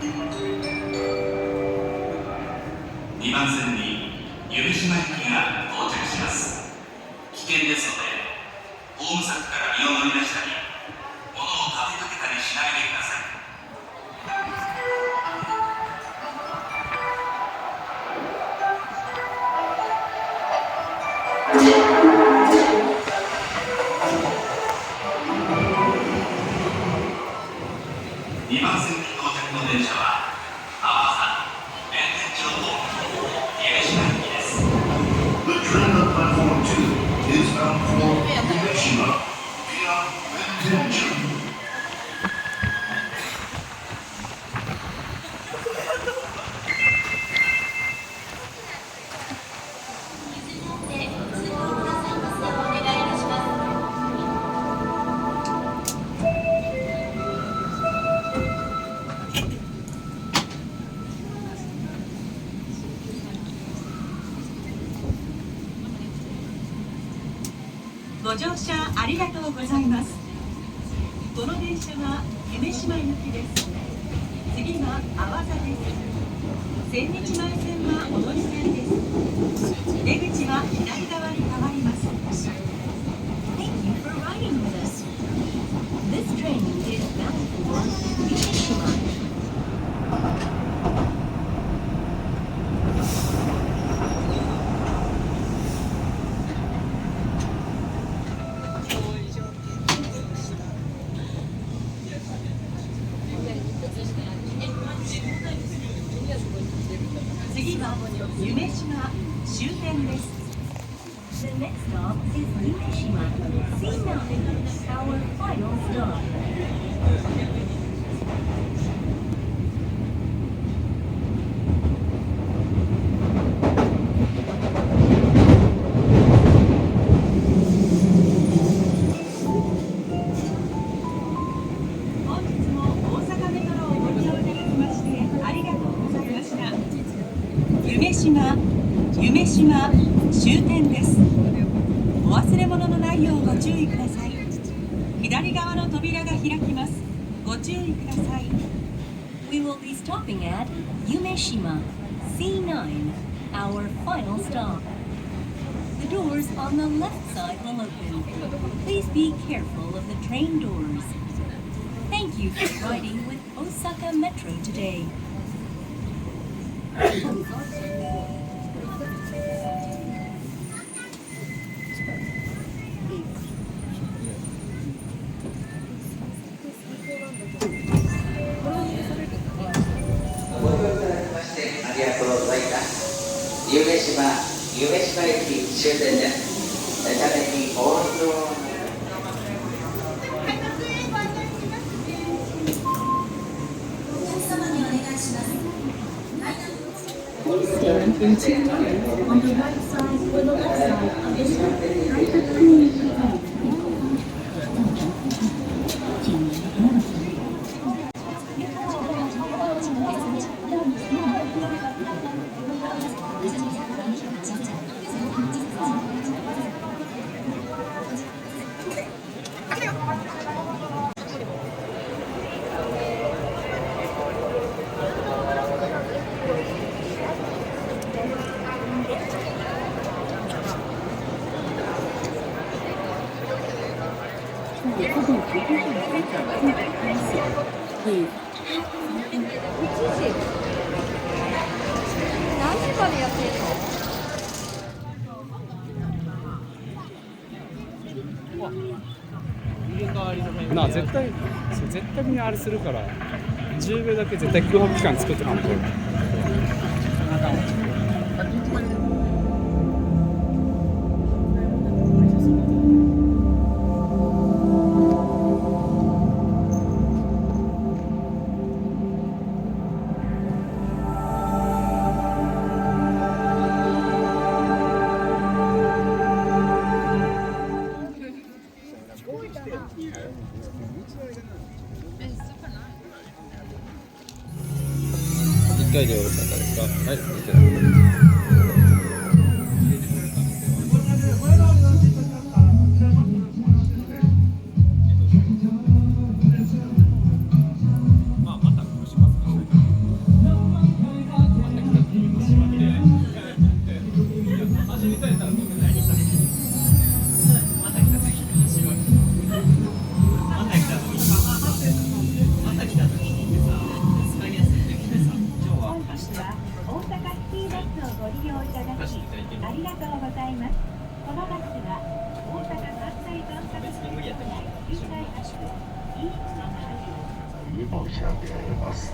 2番線に夢島行きが到着します。危険ですので、ホーム柵から身を乗り出したり、物を立てかけたりしないでください。2番線に到着の電車は阿波山弁天町方面夢島行きです。 The train on platform 2 is bound for Hiroshima via Bentencho. ご乗車ありがとうございます。この電車は夢島行きです。次は阿波座です。千日前線は踊り線です。出口は左側に変わります。 Thank you for riding with us. This train is bound for Hiroshima. 次は夢島終点です。 The next stop is Yumeshima. C9, our final stop. 本日も大阪メトロをご利用いただきましてありがとうございました。夢島終点です。お忘れ物のないようご注意ください。左側の扉が開きます。ご注意ください。 We will be stopping at Yumeshima. C9, our final stop. The doors on the left side will open. Please be careful of the train doors. Thank you for riding with Osaka Metro today. ありがとうございます。夢島駅終点です。ために大道Please stand in two lines on the right side or the left side of the train. 何時までやってるの？なあ絶対みんなあれするから10秒だけ絶対空白期間作ってかんと。1回でよろしかったですか？はい、見てない。またしますか？申し上げます。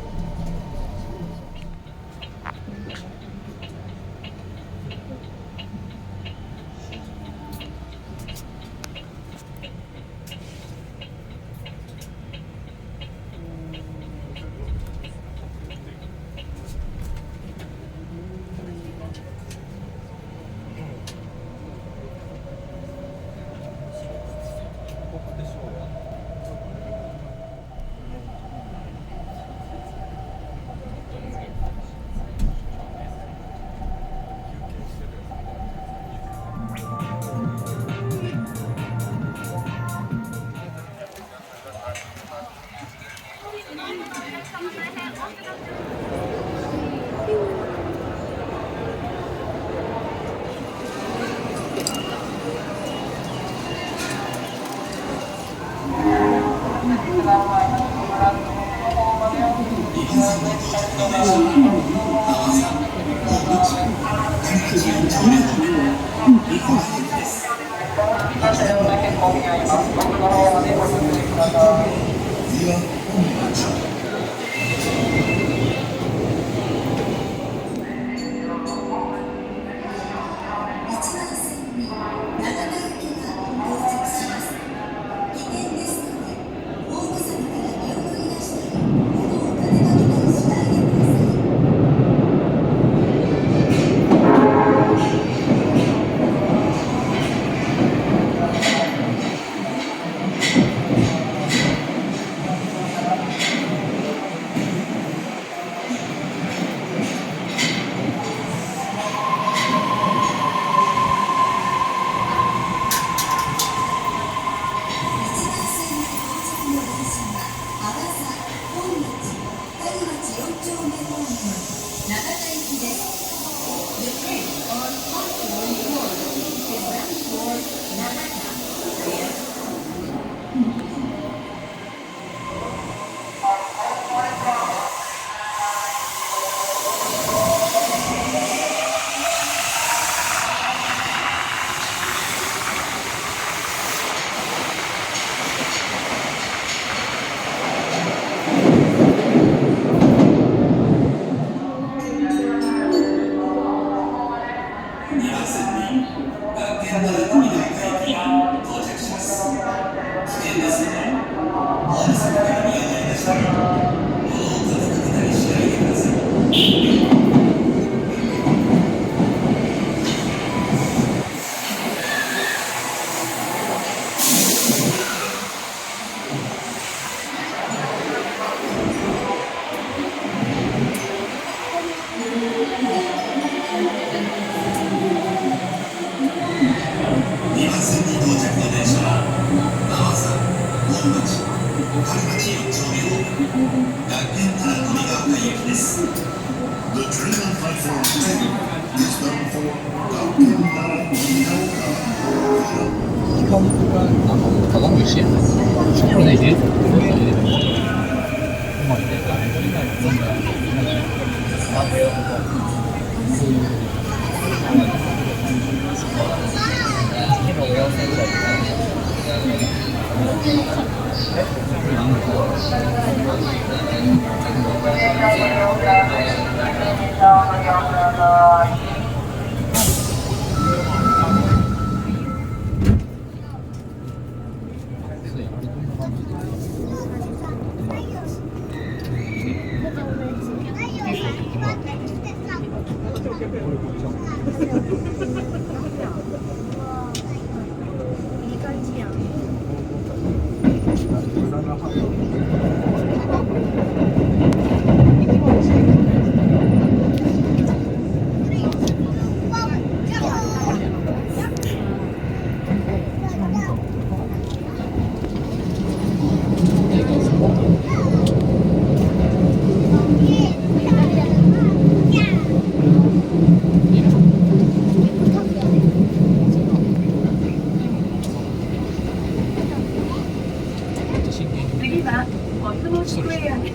次はコスモスクエアです。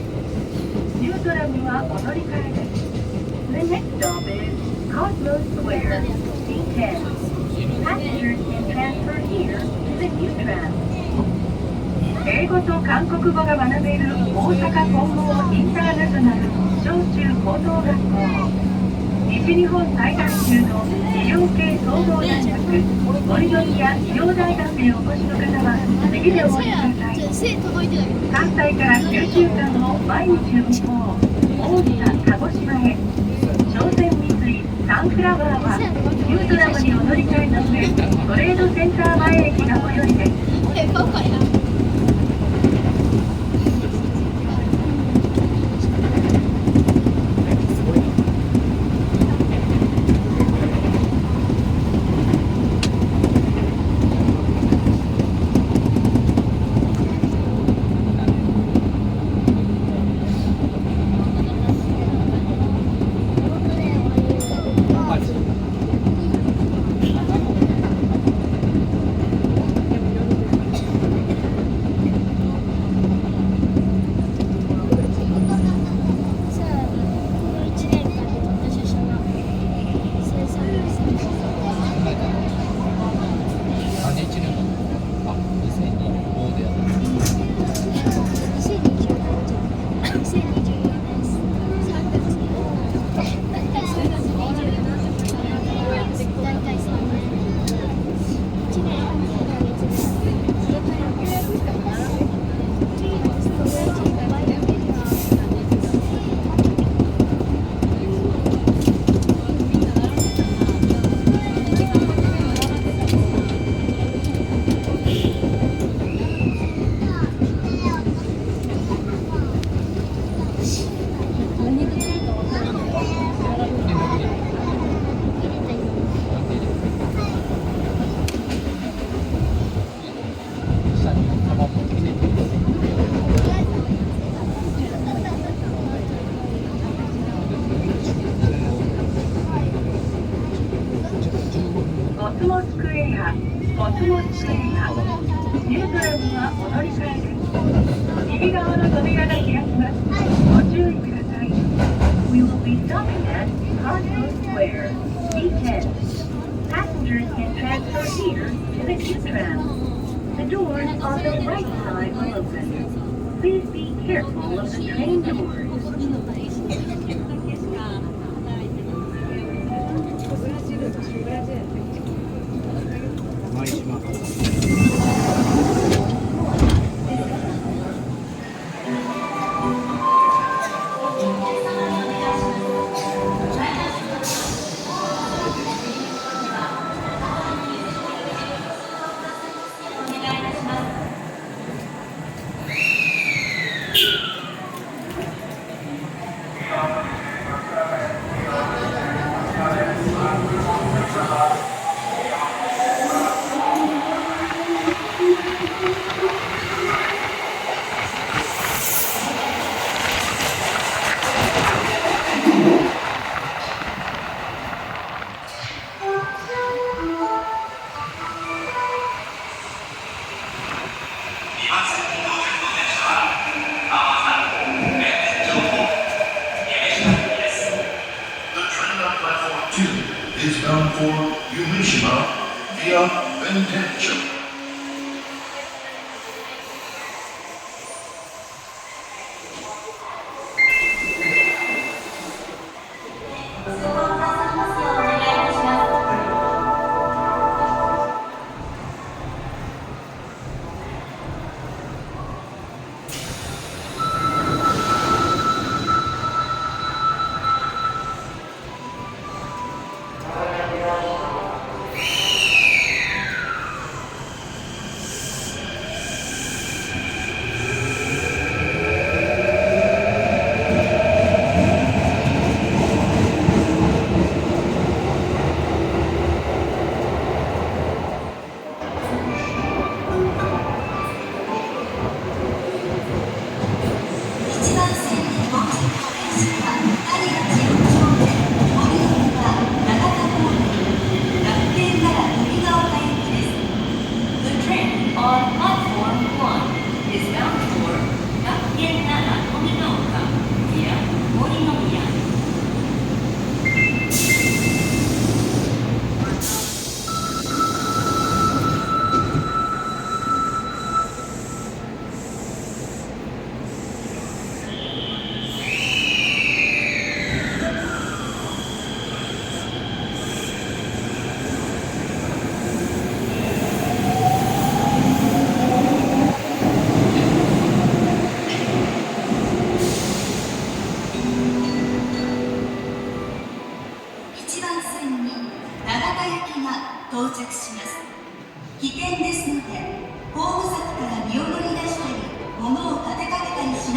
ニュートラムはお乗り換えです。The next stop is Cosmos Square, D10. Passengers can transfer here to the new tram. 英語と韓国語が学べる大阪混合インターナショナル小中高等学校、西日本最大級の医療系総合大学森宮医療大学へお越しの方は次でお降りください。関西から9週間の毎日運行、大分、鹿児島へ。商船三井サンフラワーはニュートラムにお乗り換えの上、トレードセンター前駅が最寄りです。is bound for Yumeshima via Bentencho.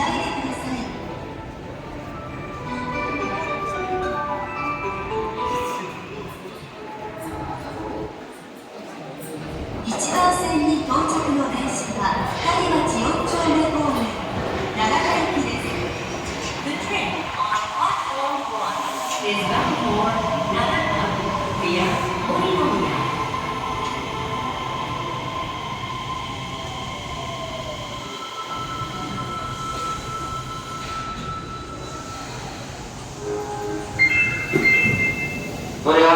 なげてください。1番線に到着の電車は谷町4丁目方面長田駅です。The train on platform 1 is bound for Nagata via Morimoya. ご利用